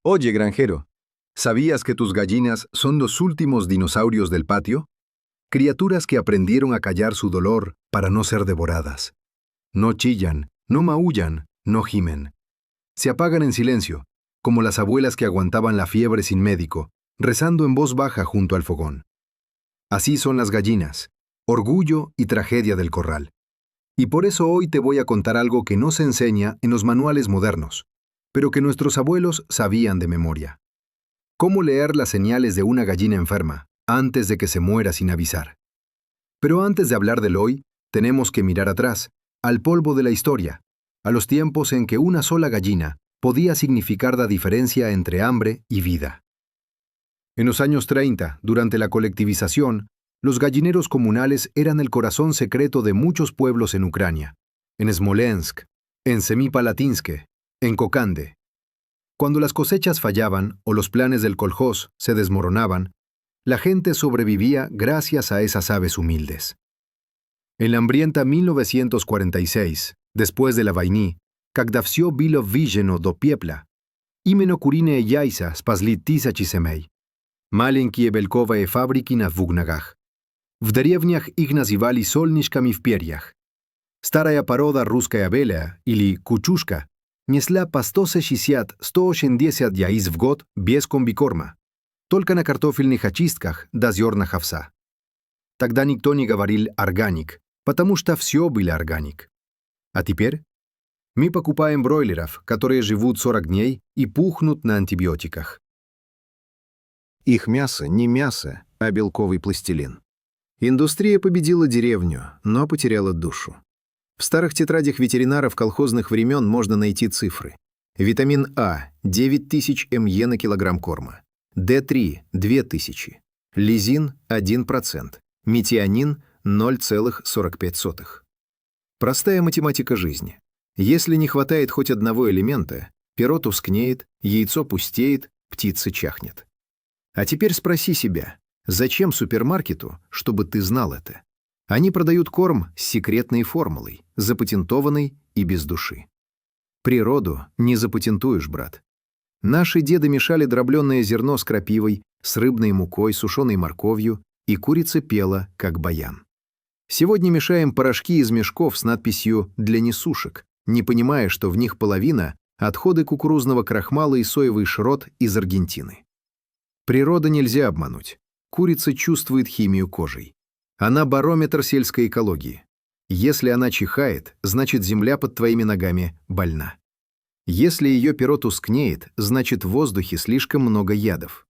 Oye, granjero, ¿sabías que tus gallinas son los últimos dinosaurios del patio? Criaturas que aprendieron a callar su dolor para no ser devoradas. No chillan, no maullan, no gimen. Se apagan en silencio, como las abuelas que aguantaban la fiebre sin médico, rezando en voz baja junto al fogón. Así son las gallinas, orgullo y tragedia del corral. Y por eso hoy te voy a contar algo que no se enseña en los manuales modernos, pero que nuestros abuelos sabían de memoria. Cómo leer las señales de una gallina enferma antes de que se muera sin avisar. Pero antes de hablar del hoy, tenemos que mirar atrás, al polvo de la historia, a los tiempos en que una sola gallina podía significar la diferencia entre hambre y vida. En los años 30, durante la colectivización, los gallineros comunales eran el corazón secreto de muchos pueblos en Ucrania, en Smolensk, en Semipalatinsk, en Kokande. Cuando las cosechas fallaban o los planes del kolhoz se desmoronaban, la gente sobrevivía gracias a esas aves humildes. En la hambrienta 1946, después de la войны, когда все было вижено до пепла, именно куриные яйца спасли тысячи семей. Маленькие бельковые фабрики на вугнагах. В деревнях их называли солнышками в перьях. Старая порода русская белая, или кучушка, несла по 160-180 яиц в год без комбикорма, только на картофельных очистках да зернах овса. Тогда никто не говорил «органик», потому что все было органик. А теперь мы покупаем бройлеров, которые живут 40 дней и пухнут на антибиотиках. Их мясо не мясо, а белковый пластилин. Индустрия победила деревню, но потеряла душу. В старых тетрадях ветеринаров колхозных времен можно найти цифры. Витамин А – 9000 МЕ на килограмм корма. D3 – 2000. Лизин – 1%. Метионин – 0,45. Простая математика жизни. Если не хватает хоть одного элемента, перо тускнеет, яйцо пустеет, птица чахнет. А теперь спроси себя, зачем супермаркету, чтобы ты знал это? Они продают корм с секретной формулой, запатентованной и без души. Природу не запатентуешь, брат. Наши деды мешали дробленное зерно с крапивой, с рыбной мукой, сушеной морковью, и курица пела, как баян. Сегодня мешаем порошки из мешков с надписью «для несушек», не понимая, что в них половина – отходы кукурузного крахмала и соевый шрот из Аргентины. Природу нельзя обмануть. Курица чувствует химию кожей. Она барометр сельской экологии. Если она чихает, значит земля под твоими ногами больна. Если ее перо тускнеет, значит в воздухе слишком много ядов.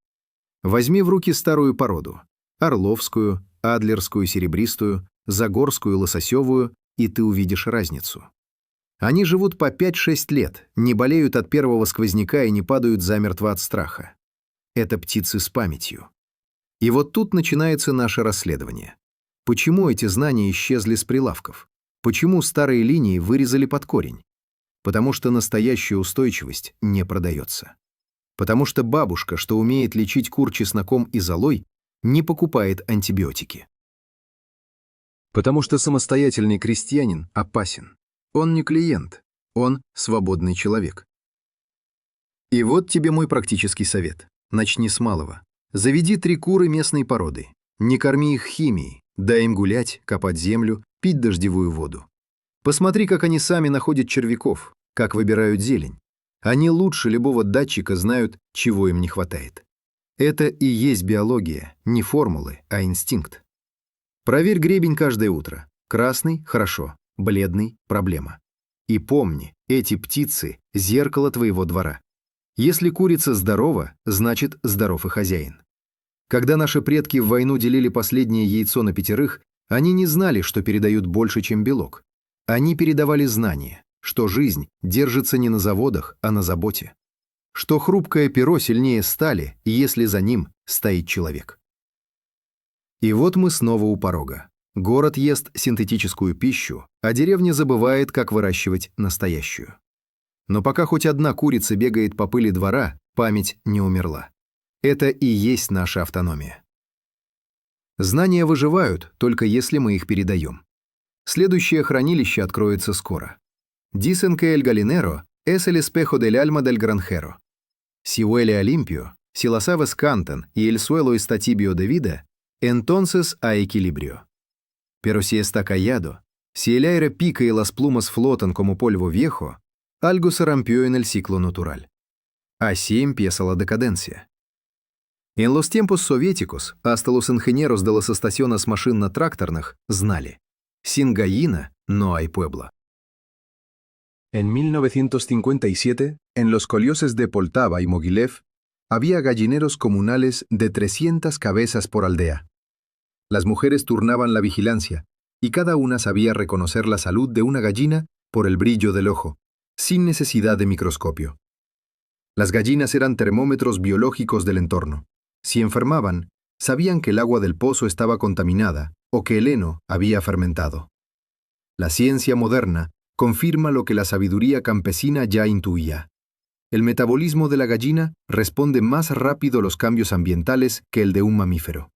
Возьми в руки старую породу – орловскую, адлерскую серебристую, загорскую лососевую, и ты увидишь разницу. Они живут по 5-6 лет, не болеют от первого сквозняка и не падают замертво от страха. Это птицы с памятью. И вот тут начинается наше расследование. Почему эти знания исчезли с прилавков? Почему старые линии вырезали под корень? Потому что настоящая устойчивость не продается. Потому что бабушка, что умеет лечить кур чесноком и золой, не покупает антибиотики. Потому что самостоятельный крестьянин опасен. Он не клиент, он свободный человек. И вот тебе мой практический совет. Начни с малого. Заведи 3 куры местной породы. Не корми их химией. Дай им гулять, копать землю, пить дождевую воду. Посмотри, как они сами находят червяков, как выбирают зелень. Они лучше любого датчика знают, чего им не хватает. Это и есть биология, не формулы, а инстинкт. Проверь гребень каждое утро. Красный – хорошо, бледный – проблема. И помни, эти птицы – зеркало твоего двора. Если курица здорова, значит здоров и хозяин. Когда наши предки в войну делили последнее яйцо на 5, они не знали, что передают больше, чем белок. Они передавали знание, что жизнь держится не на заводах, а на заботе. Что хрупкое перо сильнее стали, если за ним стоит человек. И вот мы снова у порога. Город ест синтетическую пищу, а деревня забывает, как выращивать настоящую. Но пока хоть одна курица бегает по пыли двора, память не умерла. Это и есть наша автономия. Знания выживают, только если мы их передаем. Следующее хранилище откроется скоро. Dicen que el gallinero es el espejo del alma del granjero. Si huele a limpio, si las aves cantan y el suelo está tibio de vida, entonces hay equilibrio. Pero si está callado, si el aire pica y las plumas flotan como polvo viejo, algo se rompió en el ciclo natural. Así empieza la decadencia. En los tiempos soviéticos, hasta los ingenieros de las estaciones машинно-тракторных знали: sin gallina no hay pueblo. En 1957, en los colioses de Poltava y Mogilev, había gallineros comunales de 300 cabezas por aldea. Las mujeres turnaban la vigilancia, y cada una sabía reconocer la salud de una gallina por el brillo del ojo, sin necesidad de microscopio. Las gallinas eran termómetros biológicos del entorno. Si enfermaban, sabían que el agua del pozo estaba contaminada o que el heno había fermentado. La ciencia moderna confirma lo que la sabiduría campesina ya intuía. El metabolismo de la gallina responde más rápido a los cambios ambientales que el de un mamífero.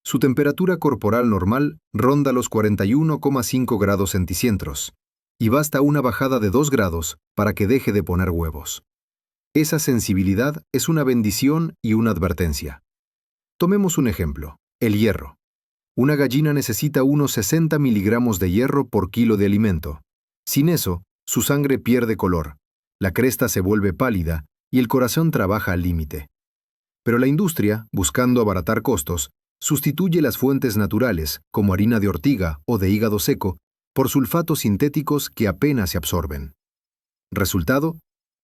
Su temperatura corporal normal ronda los 41,5 grados centígrados, y basta una bajada de 2 grados para que deje de poner huevos. Esa sensibilidad es una bendición y una advertencia. Tomemos un ejemplo: el hierro. Una gallina necesita unos 60 miligramos de hierro por kilo de alimento. Sin eso, su sangre pierde color, la cresta se vuelve pálida y el corazón trabaja al límite. Pero la industria, buscando abaratar costos, sustituye las fuentes naturales, como harina de ortiga o de hígado seco, por sulfatos sintéticos que apenas se absorben. Resultado: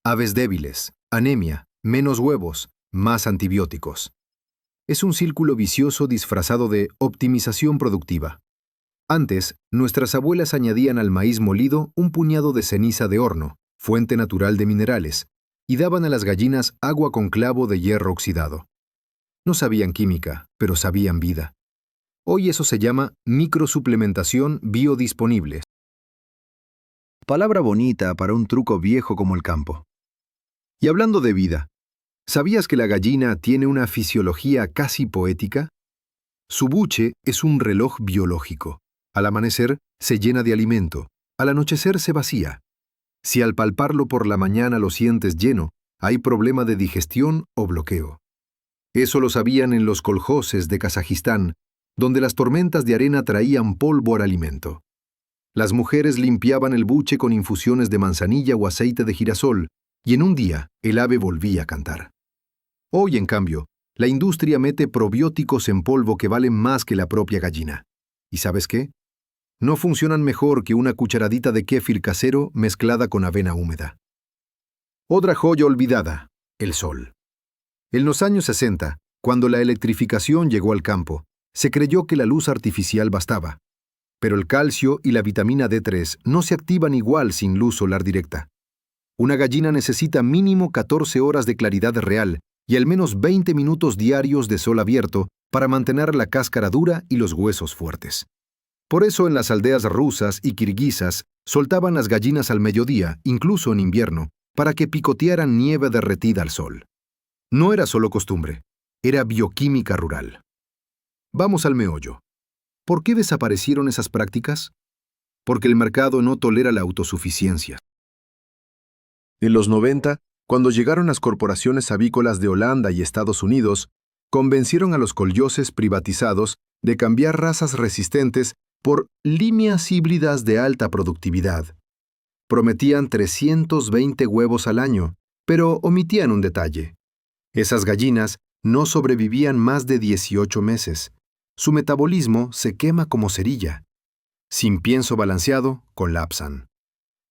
aves débiles, anemia, menos huevos, más antibióticos. Es un círculo vicioso disfrazado de optimización productiva. Antes, nuestras abuelas añadían al maíz molido un puñado de ceniza de horno, fuente natural de minerales, y daban a las gallinas agua con clavo de hierro oxidado. No sabían química, pero sabían vida. Hoy eso se llama microsuplementación biodisponible. Palabra bonita para un truco viejo como el campo. Y hablando de vida, ¿sabías que la gallina tiene una fisiología casi poética? Su buche es un reloj biológico. Al amanecer se llena de alimento, al anochecer se vacía. Si al palparlo por la mañana lo sientes lleno, hay problema de digestión o bloqueo. Eso lo sabían en los koljoses de Kazajistán, donde las tormentas de arena traían polvo al alimento. Las mujeres limpiaban el buche con infusiones de manzanilla o aceite de girasol, y en un día el ave volvía a cantar. Hoy, en cambio, la industria mete probióticos en polvo que valen más que la propia gallina. ¿Y sabes qué? No funcionan mejor que una cucharadita de kéfir casero mezclada con avena húmeda. Otra joya olvidada: el sol. En los años 60, cuando la electrificación llegó al campo, se creyó que la luz artificial bastaba. Pero el calcio y la vitamina D3 no se activan igual sin luz solar directa. Una gallina necesita mínimo 14 horas de claridad real y al menos 20 minutos diarios de sol abierto para mantener la cáscara dura y los huesos fuertes. Por eso en las aldeas rusas y kirguisas soltaban las gallinas al mediodía, incluso en invierno, para que picotearan nieve derretida al sol. No era solo costumbre, era bioquímica rural. Vamos al meollo. ¿Por qué desaparecieron esas prácticas? Porque el mercado no tolera la autosuficiencia. En los 90, cuando llegaron las corporaciones avícolas de Holanda y Estados Unidos, convencieron a los koljoses privatizados de cambiar razas resistentes por líneas híbridas de alta productividad. Prometían 320 huevos al año, pero omitían un detalle. Esas gallinas no sobrevivían más de 18 meses. Su metabolismo se quema como cerilla. Sin pienso balanceado, colapsan.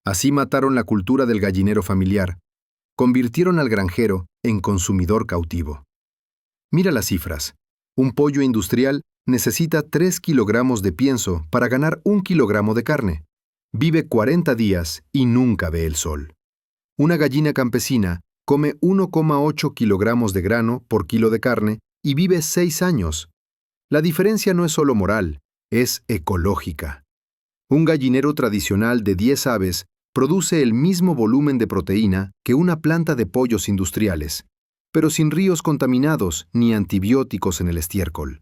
Así mataron la cultura del gallinero familiar. Convirtieron al granjero en consumidor cautivo. Mira las cifras. Un pollo industrial necesita 3 kilogramos de pienso para ganar 1 kilogramo de carne. Vive 40 días y nunca ve el sol. Una gallina campesina come 1,8 kilogramos de grano por kilo de carne y vive 6 años. La diferencia no es solo moral, es ecológica. Un gallinero tradicional de 10 aves produce el mismo volumen de proteína que una planta de pollos industriales, pero sin ríos contaminados ni antibióticos en el estiércol.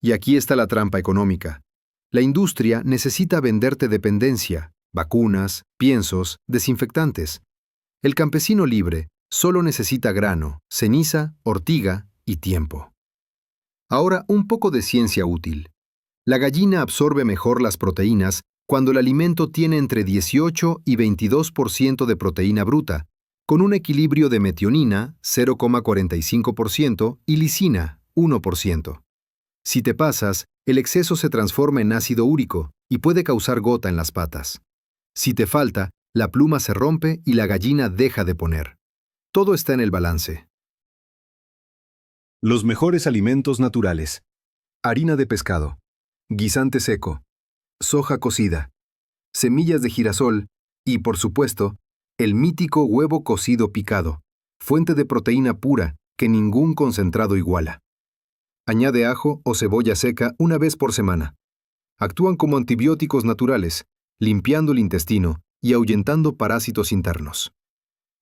Y aquí está la trampa económica. La industria necesita venderte dependencia, vacunas, piensos, desinfectantes. El campesino libre Solo necesita grano, ceniza, ortiga y tiempo. Ahora, un poco de ciencia útil. La gallina absorbe mejor las proteínas cuando el alimento tiene entre 18 y 22% de proteína bruta, con un equilibrio de metionina, 0,45%, y lisina, 1%. Si te pasas, el exceso se transforma en ácido úrico y puede causar gota en las patas. Si te falta, la pluma se rompe y la gallina deja de poner. Todo está en el balance. Los mejores alimentos naturales. Harina de pescado, guisante seco, soja cocida, semillas de girasol y, por supuesto, el mítico huevo cocido picado, fuente de proteína pura que ningún concentrado iguala. Añade ajo o cebolla seca una vez por semana. Actúan como antibióticos naturales, limpiando el intestino y ahuyentando parásitos internos.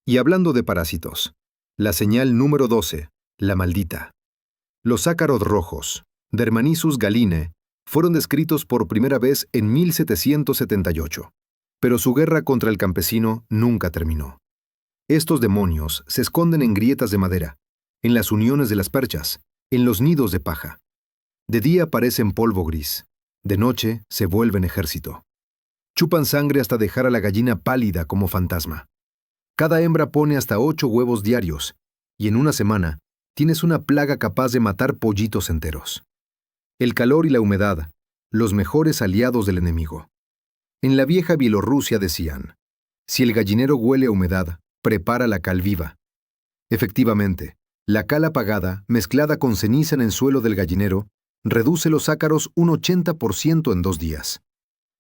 Y hablando de parásitos, la señal número 12, la maldita. Los ácaros rojos, Dermanisus gallinae, fueron descritos por primera vez en 1778, pero su guerra contra el campesino nunca terminó. Estos demonios se esconden en grietas de madera, en las uniones de las perchas, en los nidos de paja. De día parecen polvo gris, de noche se vuelven ejército. Chupan sangre hasta dejar a la gallina pálida como fantasma. Cada hembra pone hasta 8 huevos diarios, y en una semana tienes una plaga capaz de matar pollitos enteros. El calor y la humedad, los mejores aliados del enemigo. En la vieja Bielorrusia decían, si el gallinero huele a humedad, prepara la cal viva. Efectivamente, la cal apagada, mezclada con ceniza en el suelo del gallinero, reduce los ácaros un 80% en 2 días.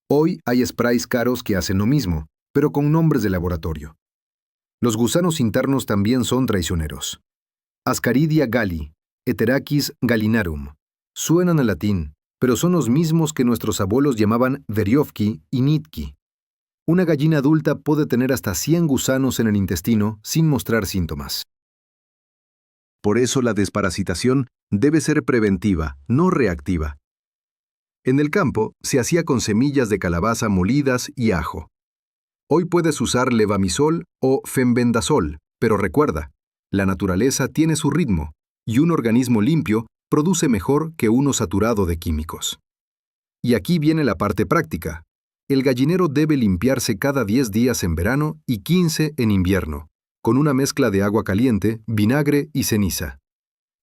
Hoy hay sprays caros que hacen lo mismo, pero con nombres de laboratorio. Los gusanos internos también son traicioneros. Ascaridia galli, Heterachis gallinarum. Suenan a latín, pero son los mismos que nuestros abuelos llamaban veriofki y nitki. Una gallina adulta puede tener hasta 100 gusanos en el intestino sin mostrar síntomas. Por eso la desparasitación debe ser preventiva, no reactiva. En el campo se hacía con semillas de calabaza molidas y ajo. Hoy puedes usar levamisol o fenbendazol, pero recuerda, la naturaleza tiene su ritmo y un organismo limpio produce mejor que uno saturado de químicos. Y aquí viene la parte práctica. El gallinero debe limpiarse cada 10 días en verano y 15 en invierno, con una mezcla de agua caliente, vinagre y ceniza.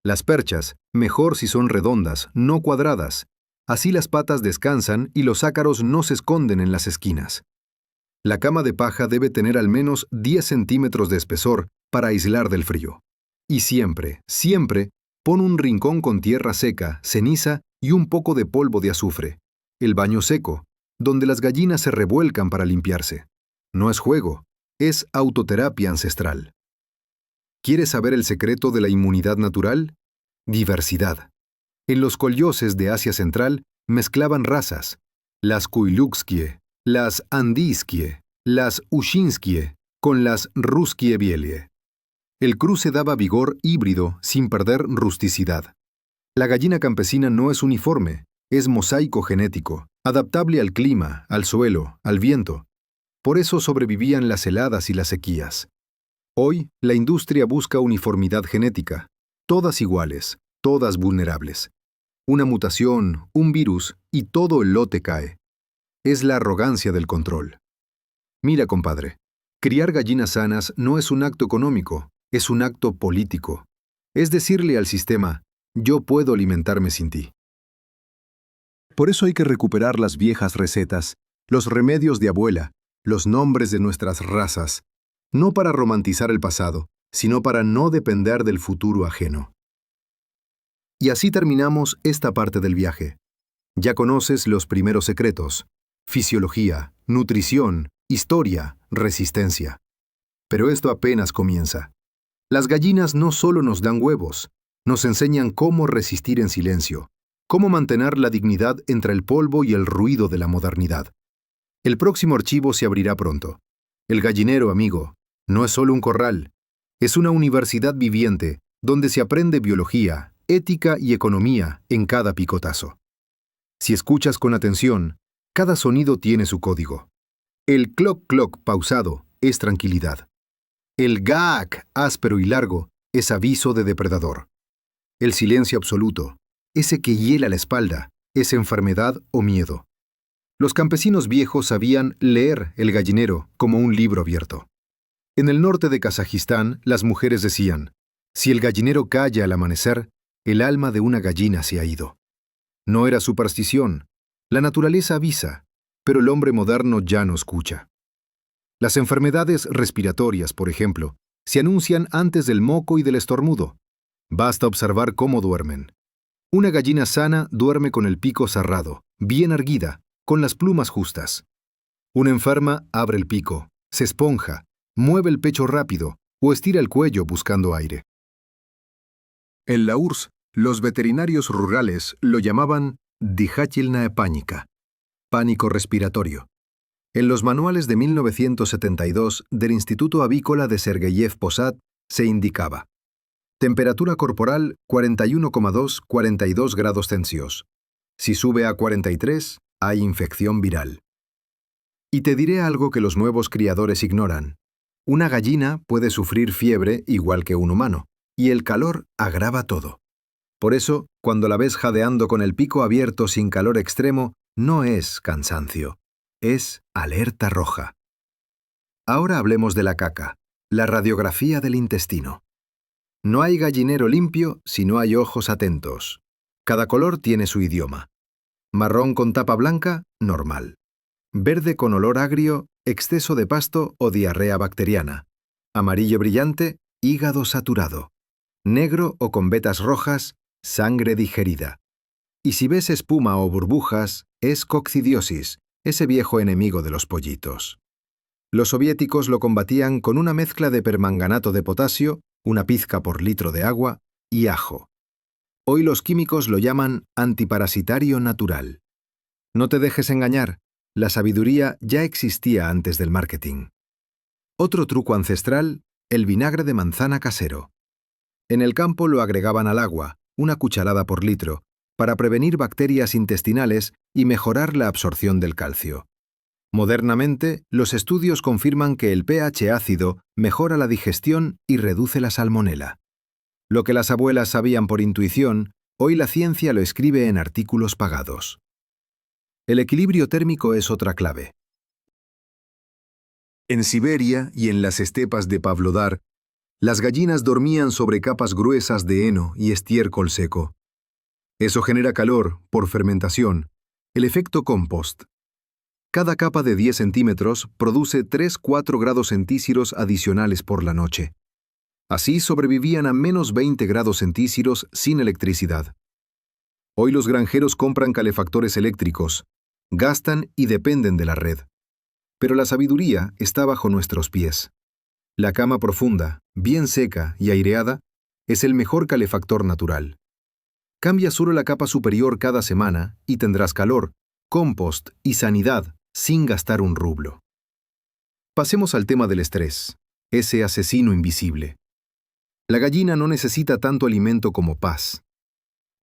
Las perchas, mejor si son redondas, no cuadradas. Así las patas descansan y los ácaros no se esconden en las esquinas. La cama de paja debe tener al menos 10 centímetros de espesor para aislar del frío. Y siempre, siempre, pon un rincón con tierra seca, ceniza y un poco de polvo de azufre. El baño seco, donde las gallinas se revuelcan para limpiarse. No es juego, es autoterapia ancestral. ¿Quieres saber el secreto de la inmunidad natural? Diversidad. En los koljoses de Asia Central mezclaban razas, las Kuilukskie, las Andiskie, las Ushinskie, con las Ruskie Bielie. El cruce daba vigor híbrido sin perder rusticidad. La gallina campesina no es uniforme, es mosaico genético, adaptable al clima, al suelo, al viento. Por eso sobrevivían las heladas y las sequías. Hoy, la industria busca uniformidad genética, todas iguales, todas vulnerables. Una mutación, un virus, y todo el lote cae. Es la arrogancia del control. Mira, compadre, criar gallinas sanas no es un acto económico, es un acto político. Es decirle al sistema, yo puedo alimentarme sin ti. Por eso hay que recuperar las viejas recetas, los remedios de abuela, los nombres de nuestras razas, no para romantizar el pasado, sino para no depender del futuro ajeno. Y así terminamos esta parte del viaje. Ya conoces los primeros secretos: fisiología, nutrición, historia, resistencia. Pero esto apenas comienza. Las gallinas no solo nos dan huevos, nos enseñan cómo resistir en silencio, cómo mantener la dignidad entre el polvo y el ruido de la modernidad. El próximo archivo se abrirá pronto. El gallinero, amigo, no es solo un corral, es una universidad viviente donde se aprende biología, ética y economía en cada picotazo. Si escuchas con atención, cada sonido tiene su código. El cloc-cloc pausado es tranquilidad. El gaak, áspero y largo, es aviso de depredador. El silencio absoluto, ese que hiela la espalda, es enfermedad o miedo. Los campesinos viejos sabían leer el gallinero como un libro abierto. En el norte de Kazajistán, las mujeres decían, si el gallinero calla al amanecer, el alma de una gallina se ha ido. No era superstición. La naturaleza avisa, pero el hombre moderno ya no escucha. Las enfermedades respiratorias, por ejemplo, se anuncian antes del moco y del estornudo. Basta observar cómo duermen. Una gallina sana duerme con el pico cerrado, bien erguida, con las plumas justas. Una enferma abre el pico, se esponja, mueve el pecho rápido o estira el cuello buscando aire. En la URSS, los veterinarios rurales lo llamaban dihatelная паника, pánico respiratorio. En los manuales de 1972 del Instituto Avícola de Sergeyev Posad se indicaba: temperatura corporal 41,2-42 grados Celsius. Si sube a 43, hay infección viral. Y te diré algo que los nuevos criadores ignoran. Una gallina puede sufrir fiebre igual que un humano, y el calor agrava todo. Por eso, cuando la ves jadeando con el pico abierto sin calor extremo, no es cansancio, es alerta roja. Ahora hablemos de la caca, la radiografía del intestino. No hay gallinero limpio si no hay ojos atentos. Cada color tiene su idioma. Marrón con tapa blanca, normal. Verde con olor agrio, exceso de pasto o diarrea bacteriana. Amarillo brillante, hígado saturado. Negro o con vetas rojas, sangre digerida. Y si ves espuma o burbujas, es coccidiosis, ese viejo enemigo de los pollitos. Los soviéticos lo combatían con una mezcla de permanganato de potasio, una pizca por litro de agua, y ajo. Hoy los químicos lo llaman antiparasitario natural. No te dejes engañar, la sabiduría ya existía antes del marketing. Otro truco ancestral, el vinagre de manzana casero. En el campo lo agregaban al agua, una cucharada por litro, para prevenir bacterias intestinales y mejorar la absorción del calcio. Modernamente, los estudios confirman que el pH ácido mejora la digestión y reduce la salmonela. Lo que las abuelas sabían por intuición, hoy la ciencia lo escribe en artículos pagados. El equilibrio térmico es otra clave. En Siberia y en las estepas de Pavlodar, las gallinas dormían sobre capas gruesas de heno y estiércol seco. Eso genera calor, por fermentación, el efecto compost. Cada capa de 10 centímetros produce 3-4 grados centísiros adicionales por la noche. Así sobrevivían a menos 20 grados centísiros sin electricidad. Hoy los granjeros compran calefactores eléctricos, gastan y dependen de la red. Pero la sabiduría está bajo nuestros pies. La cama profunda, bien seca y aireada, es el mejor calefactor natural. Cambia solo la capa superior cada semana y tendrás calor, compost y sanidad sin gastar un rublo. Pasemos al tema del estrés, ese asesino invisible. La gallina no necesita tanto alimento como paz.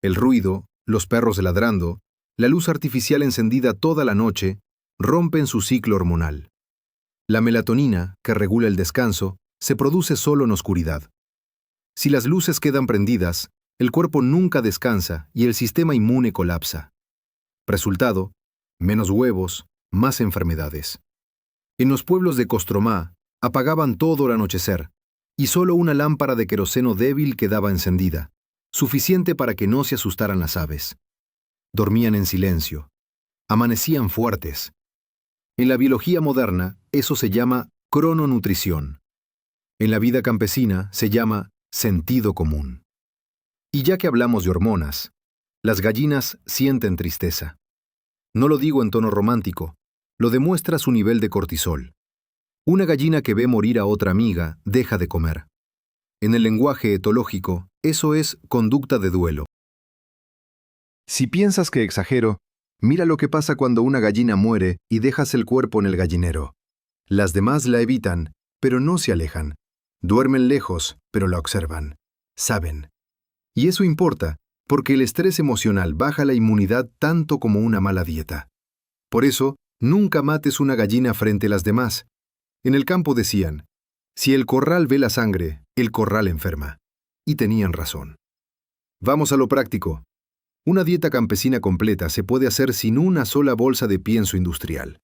El ruido, los perros ladrando, la luz artificial encendida toda la noche, rompen su ciclo hormonal. La melatonina, que regula el descanso, se produce solo en oscuridad. Si las luces quedan prendidas, el cuerpo nunca descansa y el sistema inmune colapsa. Resultado, menos huevos, más enfermedades. En los pueblos de Kostromá, apagaban todo al anochecer, y solo una lámpara de queroseno débil quedaba encendida, suficiente para que no se asustaran las aves. Dormían en silencio. Amanecían fuertes. En la biología moderna, eso se llama crononutrición. En la vida campesina se llama sentido común. Y ya que hablamos de hormonas, las gallinas sienten tristeza. No lo digo en tono romántico, lo demuestra su nivel de cortisol. Una gallina que ve morir a otra amiga deja de comer. En el lenguaje etológico, eso es conducta de duelo. Si piensas que exagero, mira lo que pasa cuando una gallina muere y dejas el cuerpo en el gallinero. Las demás la evitan, pero no se alejan. Duermen lejos, pero la observan. Saben. Y eso importa, porque el estrés emocional baja la inmunidad tanto como una mala dieta. Por eso, nunca mates una gallina frente a las demás. En el campo decían, Si el corral ve la sangre, el corral enferma. Y tenían razón. Vamos a lo práctico. Una dieta campesina completa se puede hacer sin una sola bolsa de pienso industrial.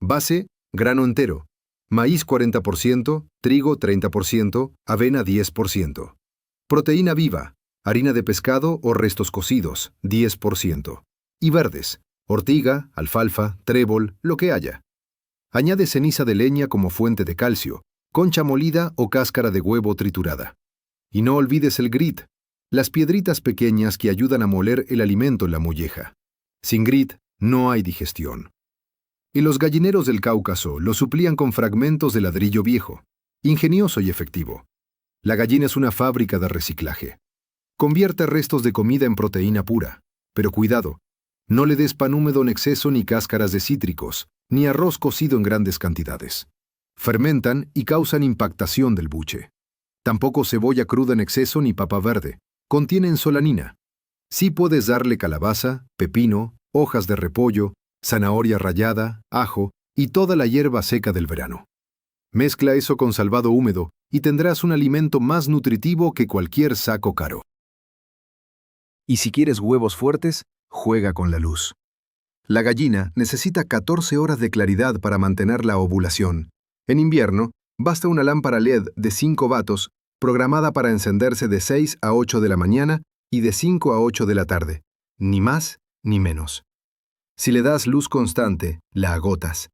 Base, grano entero. Maíz 40%, trigo 30%, avena 10%. Proteína viva, harina de pescado o restos cocidos, 10%. Y verdes, ortiga, alfalfa, trébol, lo que haya. Añade ceniza de leña como fuente de calcio, concha molida o cáscara de huevo triturada. Y no olvides el grit, las piedritas pequeñas que ayudan a moler el alimento en la molleja. Sin grit no hay digestión. Y los gallineros del Cáucaso lo suplían con fragmentos de ladrillo viejo, ingenioso y efectivo. La gallina es una fábrica de reciclaje. Convierte restos de comida en proteína pura, pero cuidado, no le des pan húmedo en exceso ni cáscaras de cítricos, ni arroz cocido en grandes cantidades. Fermentan y causan impactación del buche. Tampoco cebolla cruda en exceso ni papa verde. Contienen solanina. Sí puedes darle calabaza, pepino, hojas de repollo, zanahoria rallada, ajo y toda la hierba seca del verano. Mezcla eso con salvado húmedo y tendrás un alimento más nutritivo que cualquier saco caro. Y si quieres huevos fuertes, juega con la luz. La gallina necesita 14 horas de claridad para mantener la ovulación. En invierno, basta una lámpara LED de 5 vatios programada para encenderse de 6 a 8 de la mañana y de 5 a 8 de la tarde, ni más ni menos. Si le das luz constante, la agotas.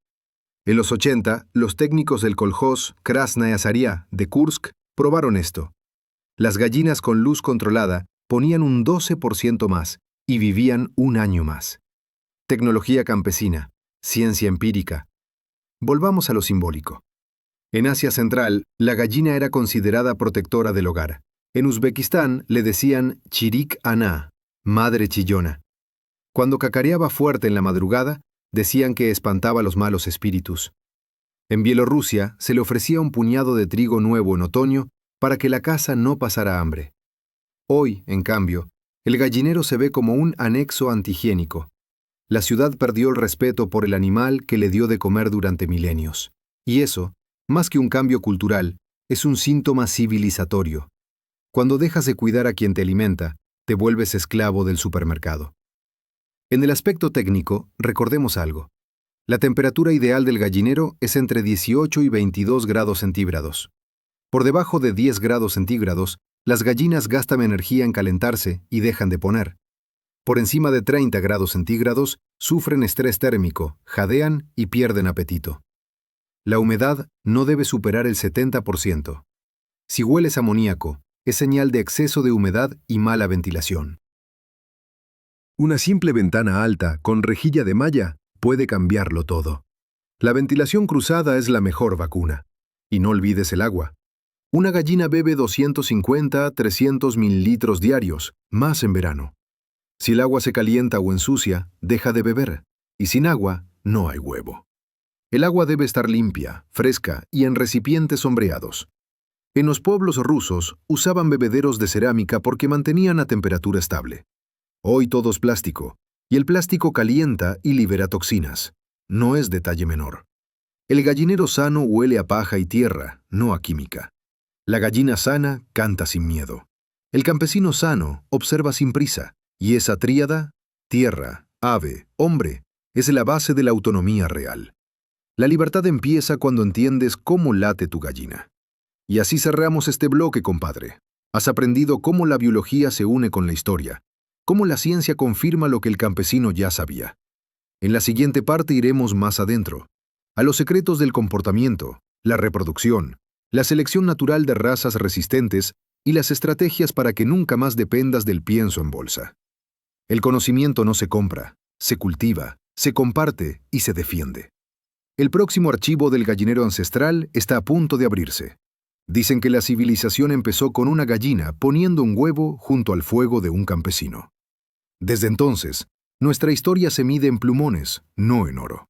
En los 80, los técnicos del kolhoz Krasnaya Zaria de Kursk probaron esto. Las gallinas con luz controlada ponían un 12% más y vivían un año más. Tecnología campesina, ciencia empírica. Volvamos a lo simbólico. En Asia Central, la gallina era considerada protectora del hogar. En Uzbekistán le decían chirik ana, madre chillona. Cuando cacareaba fuerte en la madrugada, decían que espantaba los malos espíritus. En Bielorrusia se le ofrecía un puñado de trigo nuevo en otoño para que la casa no pasara hambre. Hoy, en cambio, el gallinero se ve como un anexo antihigiénico. La ciudad perdió el respeto por el animal que le dio de comer durante milenios. Y eso, más que un cambio cultural, es un síntoma civilizatorio. Cuando dejas de cuidar a quien te alimenta, te vuelves esclavo del supermercado. En el aspecto técnico, recordemos algo. La temperatura ideal del gallinero es entre 18 y 22 grados centígrados. Por debajo de 10 grados centígrados, las gallinas gastan energía en calentarse y dejan de poner. Por encima de 30 grados centígrados, sufren estrés térmico, jadean y pierden apetito. La humedad no debe superar el 70%. Si hueles amoníaco, es señal de exceso de humedad y mala ventilación. Una simple ventana alta con rejilla de malla puede cambiarlo todo. La ventilación cruzada es la mejor vacuna. Y no olvides el agua. Una gallina bebe 250 a 300 mililitros diarios, más en verano. Si el agua se calienta o ensucia, deja de beber. Y sin agua, no hay huevo. El agua debe estar limpia, fresca y en recipientes sombreados. En los pueblos rusos usaban bebederos de cerámica porque mantenían a temperatura estable. Hoy todo es plástico, y el plástico calienta y libera toxinas. No es detalle menor. El gallinero sano huele a paja y tierra, no a química. La gallina sana canta sin miedo. El campesino sano observa sin prisa, y esa tríada, tierra, ave, hombre, es la base de la autonomía real. La libertad empieza cuando entiendes cómo late tu gallina. Y así cerramos este bloque, compadre. Has aprendido cómo la biología se une con la historia, cómo la ciencia confirma lo que el campesino ya sabía. En la siguiente parte iremos más adentro, a los secretos del comportamiento, la reproducción, la selección natural de razas resistentes y las estrategias para que nunca más dependas del pienso en bolsa. El conocimiento no se compra, se cultiva, se comparte y se defiende. El próximo archivo del gallinero ancestral está a punto de abrirse. Dicen que la civilización empezó con una gallina poniendo un huevo junto al fuego de un campesino. Desde entonces, nuestra historia se mide en plumones, no en oro.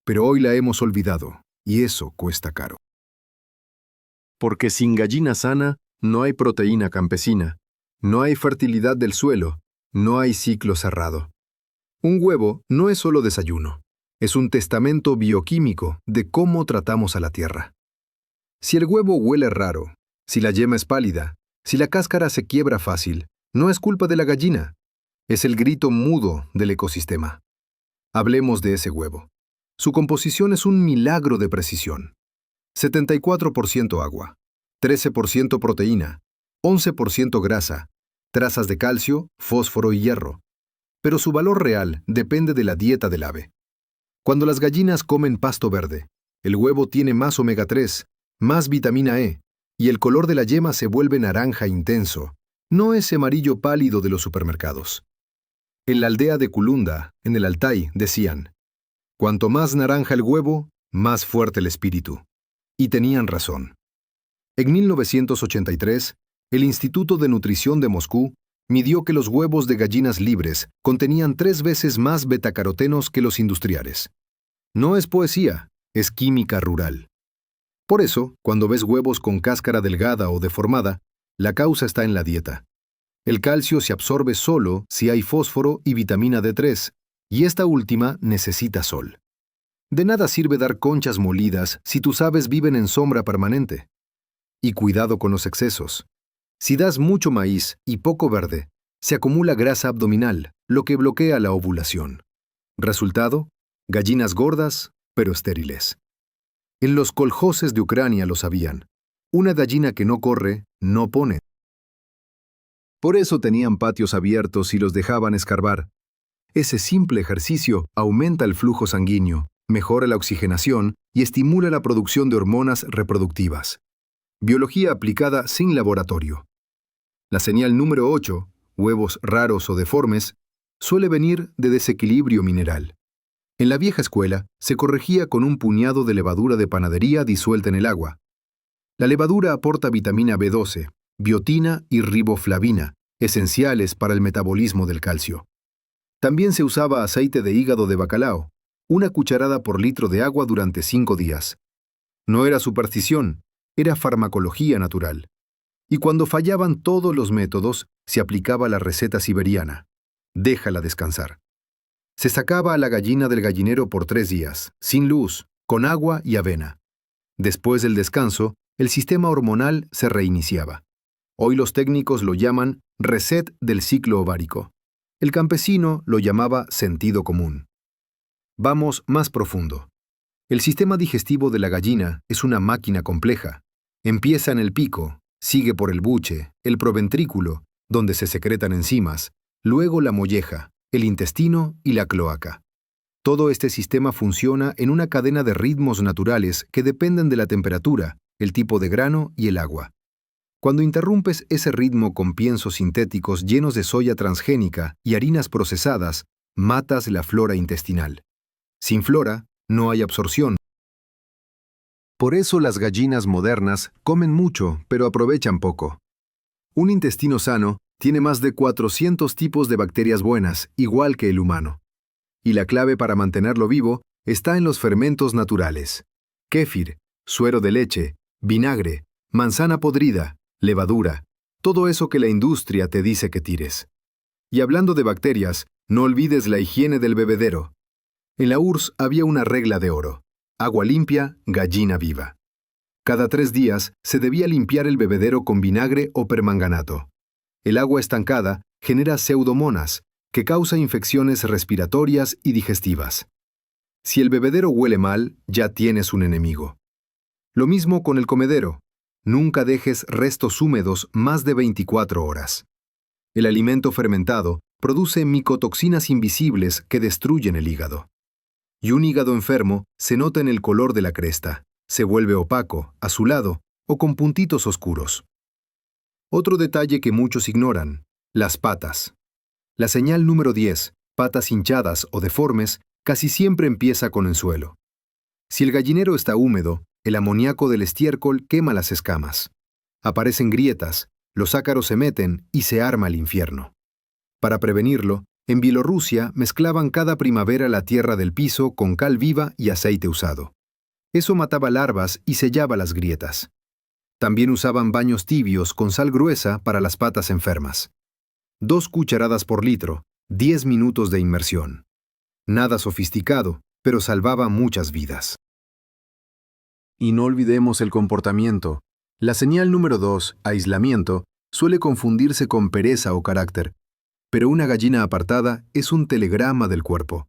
Pero hoy la hemos olvidado, y eso cuesta caro. Porque sin gallina sana, no hay proteína campesina, no hay fertilidad del suelo, no hay ciclo cerrado. Un huevo no es solo desayuno, es un testamento bioquímico de cómo tratamos a la tierra. Si el huevo huele raro, si la yema es pálida, si la cáscara se quiebra fácil, no es culpa de la gallina. Es el grito mudo del ecosistema. Hablemos de ese huevo. Su composición es un milagro de precisión. 74% agua, 13% proteína, 11% grasa, trazas de calcio, fósforo y hierro. Pero su valor real depende de la dieta del ave. Cuando las gallinas comen pasto verde, el huevo tiene más omega 3, más vitamina E, y el color de la yema se vuelve naranja intenso, no ese amarillo pálido de los supermercados. En la aldea de Kulunda, en el Altai, decían, cuanto más naranja el huevo, más fuerte el espíritu. Y tenían razón. En 1983, el Instituto de Nutrición de Moscú midió que los huevos de gallinas libres contenían 3 veces más betacarotenos que los industriales. No es poesía, es química rural. Por eso, cuando ves huevos con cáscara delgada o deformada, la causa está en la dieta. El calcio se absorbe solo si hay fósforo y vitamina D3, y esta última necesita sol. De nada sirve dar conchas molidas si tus aves viven en sombra permanente. Y cuidado con los excesos. Si das mucho maíz y poco verde, se acumula grasa abdominal, lo que bloquea la ovulación. Resultado, gallinas gordas, pero estériles. En los koljoses de Ucrania lo sabían. Una gallina que no corre, no pone. Por eso tenían patios abiertos y los dejaban escarbar. Ese simple ejercicio aumenta el flujo sanguíneo, mejora la oxigenación y estimula la producción de hormonas reproductivas. Biología aplicada sin laboratorio. La señal número 8, huevos raros o deformes, suele venir de desequilibrio mineral. En la vieja escuela se corregía con un puñado de levadura de panadería disuelta en el agua. La levadura aporta vitamina B12, biotina y riboflavina, esenciales para el metabolismo del calcio. También se usaba aceite de hígado de bacalao, 1 cucharada por litro de agua durante 5 días. No era superstición, era farmacología natural. Y cuando fallaban todos los métodos, se aplicaba la receta siberiana. Déjala descansar. Se sacaba a la gallina del gallinero por 3 días, sin luz, con agua y avena. Después del descanso, el sistema hormonal se reiniciaba. Hoy los técnicos lo llaman reset del ciclo ovárico. El campesino lo llamaba sentido común. Vamos más profundo. El sistema digestivo de la gallina es una máquina compleja. Empieza en el pico, sigue por el buche, el proventrículo, donde se secretan enzimas, luego la molleja, el intestino y la cloaca. Todo este sistema funciona en una cadena de ritmos naturales que dependen de la temperatura, el tipo de grano y el agua. Cuando interrumpes ese ritmo con piensos sintéticos llenos de soya transgénica y harinas procesadas, matas la flora intestinal. Sin flora, no hay absorción. Por eso las gallinas modernas comen mucho, pero aprovechan poco. Un intestino sano tiene más de 400 tipos de bacterias buenas, igual que el humano. Y la clave para mantenerlo vivo está en los fermentos naturales. Kéfir, suero de leche, vinagre, manzana podrida, levadura, todo eso que la industria te dice que tires. Y hablando de bacterias, no olvides la higiene del bebedero. En la URSS había una regla de oro. Agua limpia, gallina viva. Cada 3 días se debía limpiar el bebedero con vinagre o permanganato. El agua estancada genera pseudomonas, que causa infecciones respiratorias y digestivas. Si el bebedero huele mal, ya tienes un enemigo. Lo mismo con el comedero. Nunca dejes restos húmedos más de 24 horas. El alimento fermentado produce micotoxinas invisibles que destruyen el hígado. Y un hígado enfermo se nota en el color de la cresta, se vuelve opaco, azulado o con puntitos oscuros. Otro detalle que muchos ignoran, las patas. La señal número 10, patas hinchadas o deformes, casi siempre empieza con el suelo. Si el gallinero está húmedo, el amoníaco del estiércol quema las escamas. Aparecen grietas, los ácaros se meten y se arma el infierno. Para prevenirlo, en Bielorrusia mezclaban cada primavera la tierra del piso con cal viva y aceite usado. Eso mataba larvas y sellaba las grietas. También usaban baños tibios con sal gruesa para las patas enfermas. 2 cucharadas por litro, 10 minutos de inmersión. Nada sofisticado, pero salvaba muchas vidas. Y no olvidemos el comportamiento. La señal número 2, aislamiento, suele confundirse con pereza o carácter, pero una gallina apartada es un telegrama del cuerpo.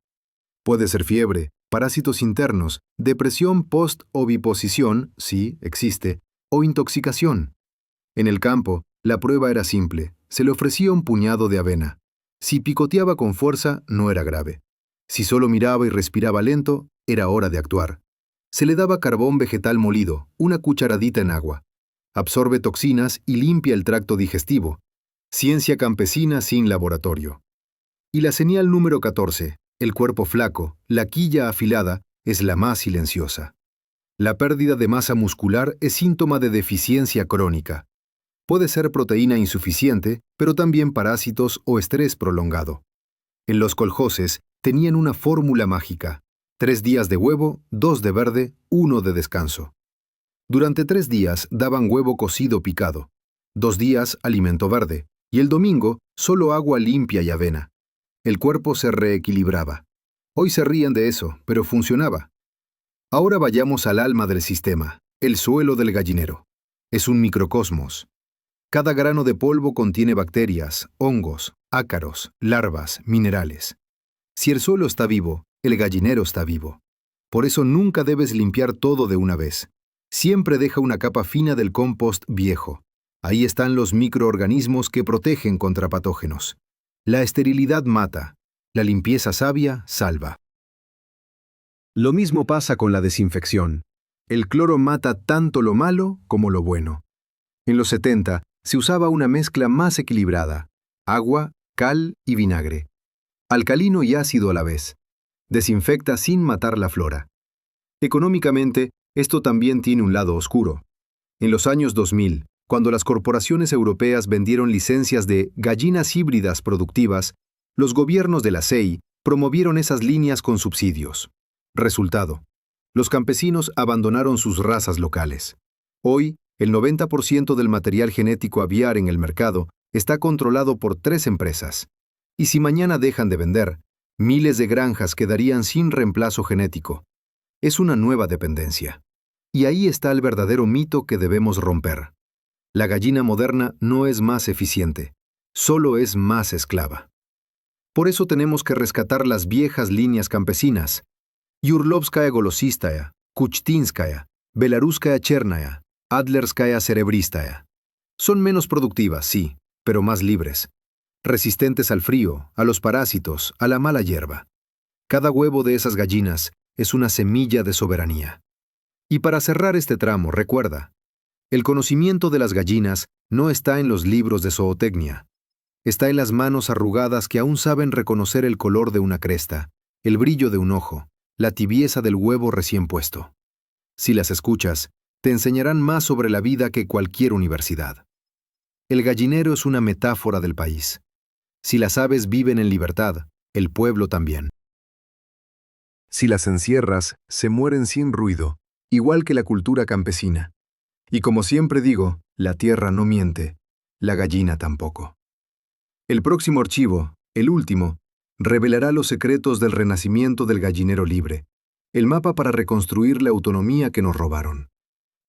Puede ser fiebre, parásitos internos, depresión post-oviposición, sí, existe, o intoxicación. En el campo, la prueba era simple. Se le ofrecía un puñado de avena. Si picoteaba con fuerza, no era grave. Si solo miraba y respiraba lento, era hora de actuar. Se le daba carbón vegetal molido, una cucharadita en agua. Absorbe toxinas y limpia el tracto digestivo. Ciencia campesina sin laboratorio. Y la señal número 14, el cuerpo flaco, la quilla afilada, es la más silenciosa. La pérdida de masa muscular es síntoma de deficiencia crónica. Puede ser proteína insuficiente, pero también parásitos o estrés prolongado. En los coljoses tenían una fórmula mágica: 3 días de huevo, 2 de verde, 1 de descanso. Durante 3 días daban huevo cocido picado, 2 días alimento verde, y el domingo solo agua limpia y avena. El cuerpo se reequilibraba. Hoy se ríen de eso, pero funcionaba. Ahora vayamos al alma del sistema, el suelo del gallinero. Es un microcosmos. Cada grano de polvo contiene bacterias, hongos, ácaros, larvas, minerales. Si el suelo está vivo, el gallinero está vivo. Por eso nunca debes limpiar todo de una vez. Siempre deja una capa fina del compost viejo. Ahí están los microorganismos que protegen contra patógenos. La esterilidad mata. La limpieza sabia salva. Lo mismo pasa con la desinfección. El cloro mata tanto lo malo como lo bueno. En los 70 se usaba una mezcla más equilibrada: agua, cal y vinagre. Alcalino y ácido a la vez. Desinfecta sin matar la flora. Económicamente, esto también tiene un lado oscuro. En los años 2000, cuando las corporaciones europeas vendieron licencias de gallinas híbridas productivas, los gobiernos de la CEI promovieron esas líneas con subsidios. Resultado: los campesinos abandonaron sus razas locales. Hoy, el 90% del material genético aviar en el mercado está controlado por 3 empresas. Y si mañana dejan de vender, miles de granjas quedarían sin reemplazo genético. Es una nueva dependencia. Y ahí está el verdadero mito que debemos romper. La gallina moderna no es más eficiente, solo es más esclava. Por eso tenemos que rescatar las viejas líneas campesinas: Yurlovskaya golosistaya, Kuchtinskaya, Belaruskaya chernaya, Adlerskaya cerebristaya. Son menos productivas, sí, pero más libres. Resistentes al frío, a los parásitos, a la mala hierba. Cada huevo de esas gallinas es una semilla de soberanía. Y para cerrar este tramo, recuerda: el conocimiento de las gallinas no está en los libros de zootecnia. Está en las manos arrugadas que aún saben reconocer el color de una cresta, el brillo de un ojo, la tibieza del huevo recién puesto. Si las escuchas, te enseñarán más sobre la vida que cualquier universidad. El gallinero es una metáfora del país. Si las aves viven en libertad, el pueblo también. Si las encierras, se mueren sin ruido, igual que la cultura campesina. Y como siempre digo, la tierra no miente, la gallina tampoco. El próximo archivo, el último, revelará los secretos del renacimiento del gallinero libre, el mapa para reconstruir la autonomía que nos robaron.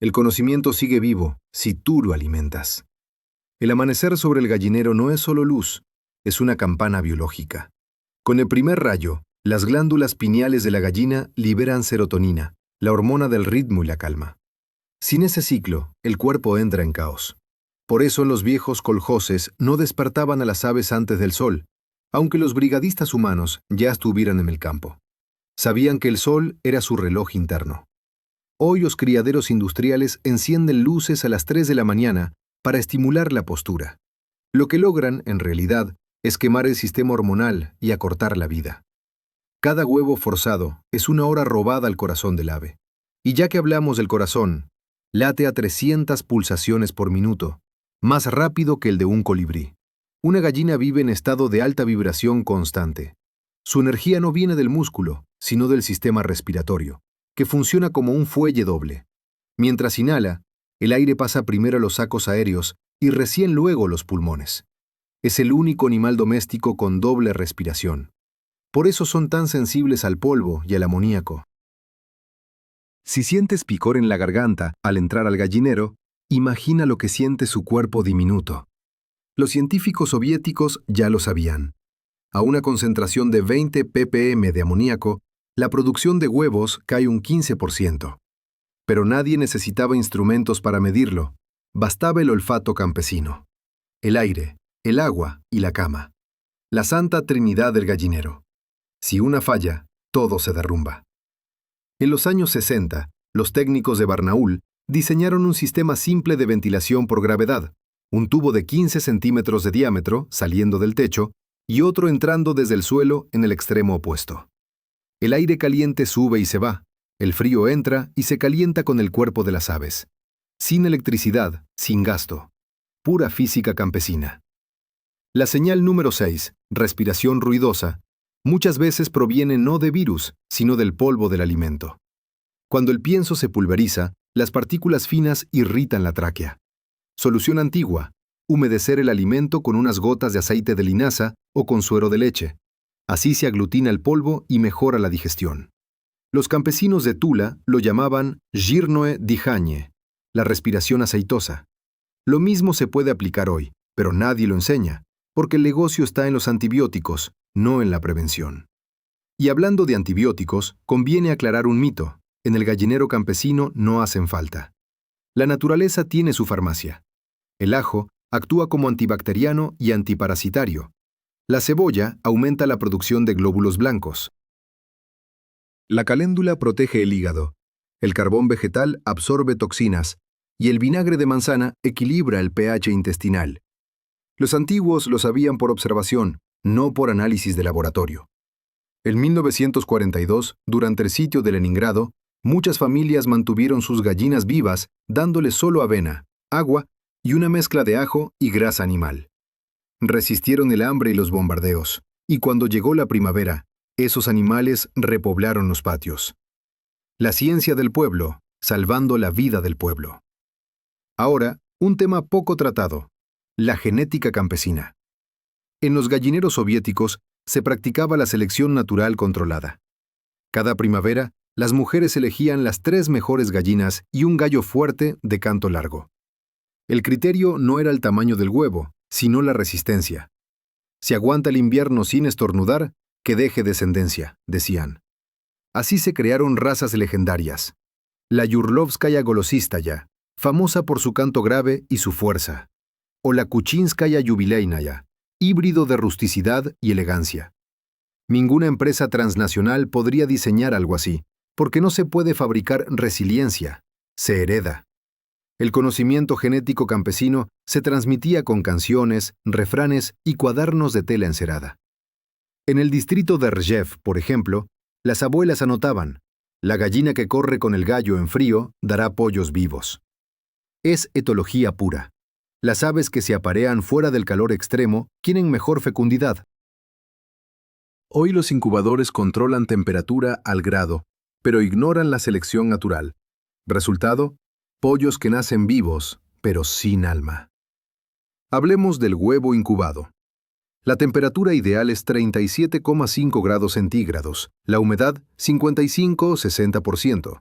El conocimiento sigue vivo si tú lo alimentas. El amanecer sobre el gallinero no es solo luz, es una campana biológica. Con el primer rayo, las glándulas pineales de la gallina liberan serotonina, la hormona del ritmo y la calma. Sin ese ciclo, el cuerpo entra en caos. Por eso los viejos coljoses no despertaban a las aves antes del sol, aunque los brigadistas humanos ya estuvieran en el campo. Sabían que el sol era su reloj interno. Hoy los criaderos industriales encienden luces a las 3 de la mañana para estimular la postura. Lo que logran, en realidad, es quemar el sistema hormonal y acortar la vida. Cada huevo forzado es una hora robada al corazón del ave. Y ya que hablamos del corazón, late a 300 pulsaciones por minuto, más rápido que el de un colibrí. Una gallina vive en estado de alta vibración constante. Su energía no viene del músculo, sino del sistema respiratorio, que funciona como un fuelle doble. Mientras inhala, el aire pasa primero a los sacos aéreos y recién luego los pulmones. Es el único animal doméstico con doble respiración. Por eso son tan sensibles al polvo y al amoníaco. Si sientes picor en la garganta al entrar al gallinero, imagina lo que siente su cuerpo diminuto. Los científicos soviéticos ya lo sabían. A una concentración de 20 ppm de amoníaco, la producción de huevos cae un 15%. Pero nadie necesitaba instrumentos para medirlo. Bastaba el olfato campesino. El aire, el agua y la cama. La santa trinidad del gallinero. Si una falla, todo se derrumba. En los años 60, los técnicos de Barnaul diseñaron un sistema simple de ventilación por gravedad, un tubo de 15 centímetros de diámetro saliendo del techo y otro entrando desde el suelo en el extremo opuesto. El aire caliente sube y se va, el frío entra y se calienta con el cuerpo de las aves. Sin electricidad, sin gasto. Pura física campesina. La señal número 6, respiración ruidosa, muchas veces proviene no de virus, sino del polvo del alimento. Cuando el pienso se pulveriza, las partículas finas irritan la tráquea. Solución antigua: humedecer el alimento con unas gotas de aceite de linaza o con suero de leche. Así se aglutina el polvo y mejora la digestión. Los campesinos de Tula lo llamaban Jirnoe Dijañe, la respiración aceitosa. Lo mismo se puede aplicar hoy, pero nadie lo enseña, porque el negocio está en los antibióticos, no en la prevención. Y hablando de antibióticos, conviene aclarar un mito: en el gallinero campesino no hacen falta. La naturaleza tiene su farmacia. El ajo actúa como antibacteriano y antiparasitario. La cebolla aumenta la producción de glóbulos blancos. La caléndula protege el hígado. El carbón vegetal absorbe toxinas y el vinagre de manzana equilibra el pH intestinal. Los antiguos lo sabían por observación, no por análisis de laboratorio. En 1942, durante el sitio de Leningrado, muchas familias mantuvieron sus gallinas vivas dándoles solo avena, agua y una mezcla de ajo y grasa animal. Resistieron el hambre y los bombardeos, y cuando llegó la primavera, esos animales repoblaron los patios. La ciencia del pueblo, salvando la vida del pueblo. Ahora, un tema poco tratado: la genética campesina. En los gallineros soviéticos se practicaba la selección natural controlada. Cada primavera, las mujeres elegían las 3 mejores gallinas y un gallo fuerte de canto largo. El criterio no era el tamaño del huevo, sino la resistencia. Si aguanta el invierno sin estornudar, que deje descendencia, decían. Así se crearon razas legendarias. La Yurlovskaya Golosistaya, famosa por su canto grave y su fuerza, o la Kuchinskaya Yubileinaya, híbrido de rusticidad y elegancia. Ninguna empresa transnacional podría diseñar algo así, porque no se puede fabricar resiliencia, se hereda. El conocimiento genético campesino se transmitía con canciones, refranes y cuadernos de tela encerada. En el distrito de Rjev, por ejemplo, las abuelas anotaban: la gallina que corre con el gallo en frío dará pollos vivos. Es etología pura. Las aves que se aparean fuera del calor extremo tienen mejor fecundidad. Hoy los incubadores controlan temperatura al grado, pero ignoran la selección natural. Resultado: pollos que nacen vivos, pero sin alma. Hablemos del huevo incubado. La temperatura ideal es 37,5 grados centígrados, la humedad 55-60%.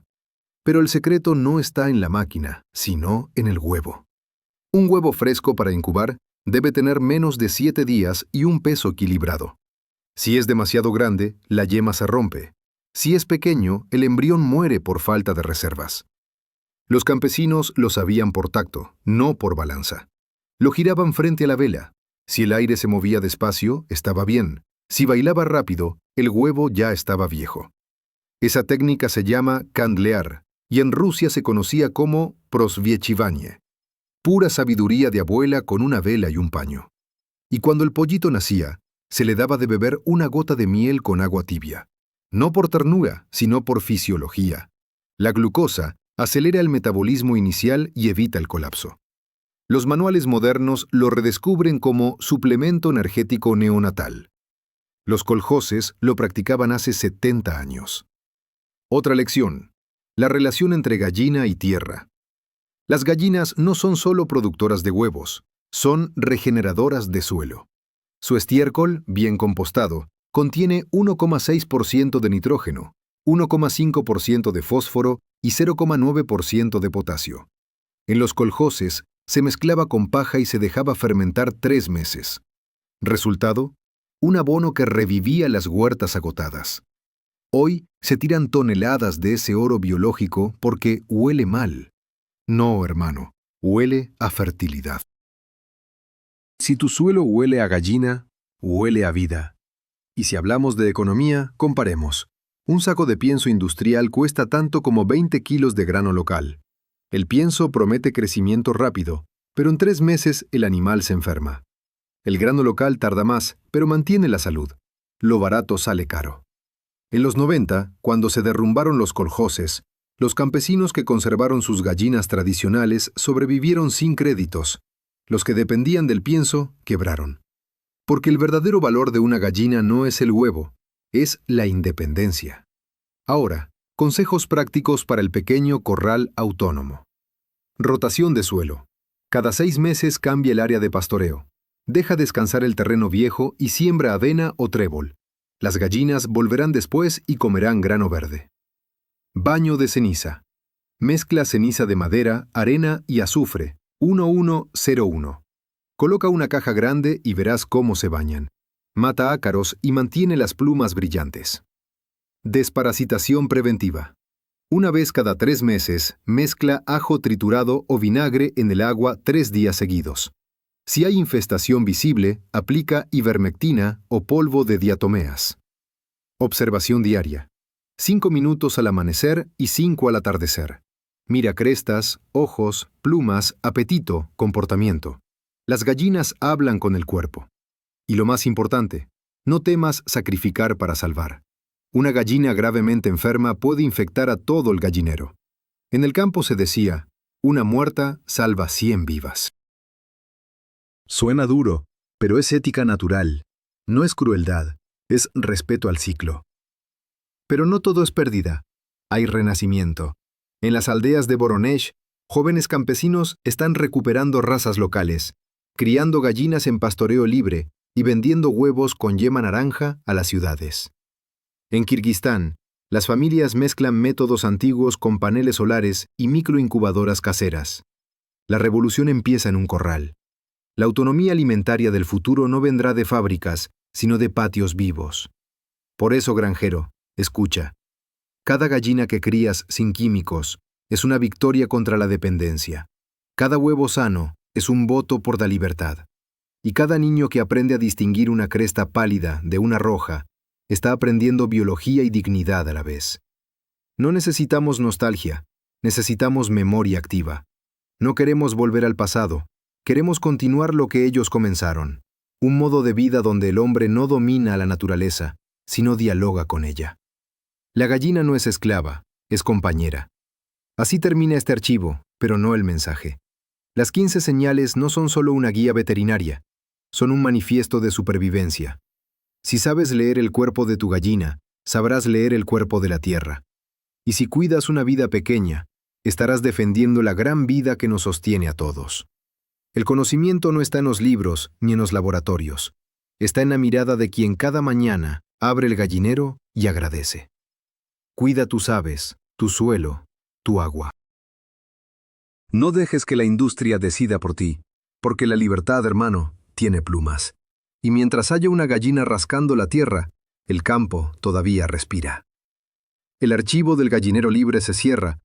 Pero el secreto no está en la máquina, sino en el huevo. Un huevo fresco para incubar debe tener menos de 7 días y un peso equilibrado. Si es demasiado grande, la yema se rompe. Si es pequeño, el embrión muere por falta de reservas. Los campesinos lo sabían por tacto, no por balanza. Lo giraban frente a la vela. Si el aire se movía despacio, estaba bien. Si bailaba rápido, el huevo ya estaba viejo. Esa técnica se llama candlear, y en Rusia se conocía como prosviechivanie. Pura sabiduría de abuela con una vela y un paño. Y cuando el pollito nacía, se le daba de beber una gota de miel con agua tibia. No por ternura, sino por fisiología. La glucosa acelera el metabolismo inicial y evita el colapso. Los manuales modernos lo redescubren como suplemento energético neonatal. Los coljoses lo practicaban hace 70 años. Otra lección: la relación entre gallina y tierra. Las gallinas no son solo productoras de huevos, son regeneradoras de suelo. Su estiércol, bien compostado, contiene 1,6% de nitrógeno, 1,5% de fósforo y 0,9% de potasio. En los coljoses se mezclaba con paja y se dejaba fermentar 3 meses. Resultado, un abono que revivía las huertas agotadas. Hoy se tiran toneladas de ese oro biológico porque huele mal. No, hermano, huele a fertilidad. Si tu suelo huele a gallina, huele a vida. Y si hablamos de economía, comparemos. Un saco de pienso industrial cuesta tanto como 20 kilos de grano local. El pienso promete crecimiento rápido, pero en 3 meses el animal se enferma. El grano local tarda más, pero mantiene la salud. Lo barato sale caro. En los 90, cuando se derrumbaron los coljoses, los campesinos que conservaron sus gallinas tradicionales sobrevivieron sin créditos. Los que dependían del pienso quebraron. Porque el verdadero valor de una gallina no es el huevo, es la independencia. Ahora, consejos prácticos para el pequeño corral autónomo. Rotación de suelo. Cada 6 meses cambia el área de pastoreo. Deja descansar el terreno viejo y siembra avena o trébol. Las gallinas volverán después y comerán grano verde. Baño de ceniza. Mezcla ceniza de madera, arena y azufre, 1101. Coloca una caja grande y verás cómo se bañan. Mata ácaros y mantiene las plumas brillantes. Desparasitación preventiva. Una vez cada 3 meses, mezcla ajo triturado o vinagre en el agua 3 días seguidos. Si hay infestación visible, aplica ivermectina o polvo de diatomeas. Observación diaria. 5 minutos al amanecer y 5 al atardecer. Mira crestas, ojos, plumas, apetito, comportamiento. Las gallinas hablan con el cuerpo. Y lo más importante, no temas sacrificar para salvar. Una gallina gravemente enferma puede infectar a todo el gallinero. En el campo se decía, una muerta salva 100 vivas. Suena duro, pero es ética natural. No es crueldad, es respeto al ciclo. Pero no todo es pérdida. Hay renacimiento. En las aldeas de Voronezh, jóvenes campesinos están recuperando razas locales, criando gallinas en pastoreo libre y vendiendo huevos con yema naranja a las ciudades. En Kirguistán, las familias mezclan métodos antiguos con paneles solares y microincubadoras caseras. La revolución empieza en un corral. La autonomía alimentaria del futuro no vendrá de fábricas, sino de patios vivos. Por eso, granjero, escucha. Cada gallina que crías sin químicos es una victoria contra la dependencia. Cada huevo sano es un voto por la libertad. Y cada niño que aprende a distinguir una cresta pálida de una roja está aprendiendo biología y dignidad a la vez. No necesitamos nostalgia, necesitamos memoria activa. No queremos volver al pasado. Queremos continuar lo que ellos comenzaron, un modo de vida donde el hombre no domina a la naturaleza, sino dialoga con ella. La gallina no es esclava, es compañera. Así termina este archivo, pero no el mensaje. Las 15 señales no son solo una guía veterinaria, son un manifiesto de supervivencia. Si sabes leer el cuerpo de tu gallina, sabrás leer el cuerpo de la tierra. Y si cuidas una vida pequeña, estarás defendiendo la gran vida que nos sostiene a todos. El conocimiento no está en los libros ni en los laboratorios. Está en la mirada de quien cada mañana abre el gallinero y agradece. Cuida tus aves, tu suelo, tu agua. No dejes que la industria decida por ti, porque la libertad, hermano, tiene plumas. Y mientras haya una gallina rascando la tierra, el campo todavía respira. El archivo del gallinero libre se cierra,